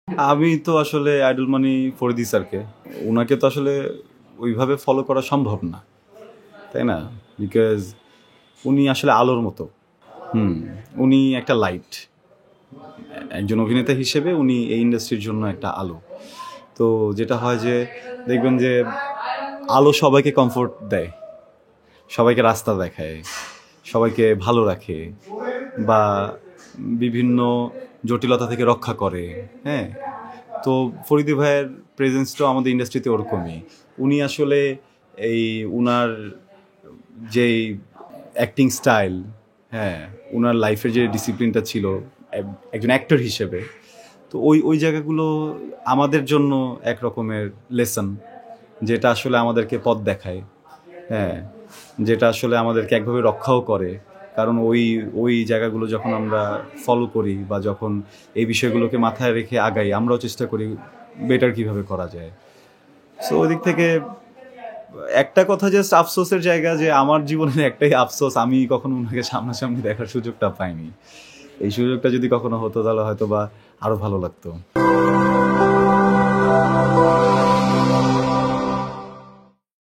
আমি তো আসলে আইডল মানি ফরিদি স্যারকে, ওনাকে তো আসলে ওইভাবে ফলো করা সম্ভব না, তাই না? বিকজ উনি আসলে আলোর মতো। হুম। উনি একটা লাইট, একজন অভিনেতা হিসেবে উনি এই ইন্ডাস্ট্রির জন্য একটা আলো। তো যেটা হয় যে দেখবেন যে আলো সবাইকে কমফোর্ট দেয়, সবাইকে রাস্তা দেখায়, সবাইকে ভালো রাখে, বা বিভিন্ন জটিলতা থেকে রক্ষা করে। হ্যাঁ, তো ফরিদি ভাইয়ের প্রেজেন্সটাও আমাদের ইন্ডাস্ট্রিতে ওরকমই। উনি আসলে এই উনার যেই অ্যাক্টিং স্টাইল, হ্যাঁ, উনার লাইফের যে ডিসিপ্লিনটা ছিল একজন অ্যাক্টর হিসেবে, তো ওই ওই জায়গাগুলো আমাদের জন্য এক রকমের লেসন, যেটা আসলে আমাদেরকে পথ দেখায়। হ্যাঁ, যেটা আসলে আমাদেরকে একভাবে রক্ষাও করে। কারণ ওই ওই জায়গাগুলো যখন আমরা ফলো করি বা যখন এই বিষয়গুলোকে মাথায় রেখে আগাই, আমরাও চেষ্টা করি বেটার কিভাবে করা যায়। সো ওই দিক থেকে একটা কথা, জাস্ট আফসোসের জায়গা, যে আমার জীবনের একটাই আফসোস, আমি কখনো ওনাকে সামনাসামনি দেখার সুযোগটা পাইনি। এই সুযোগটা যদি কখনো হতো তাহলে হয়তো বা আরো ভালো লাগতো।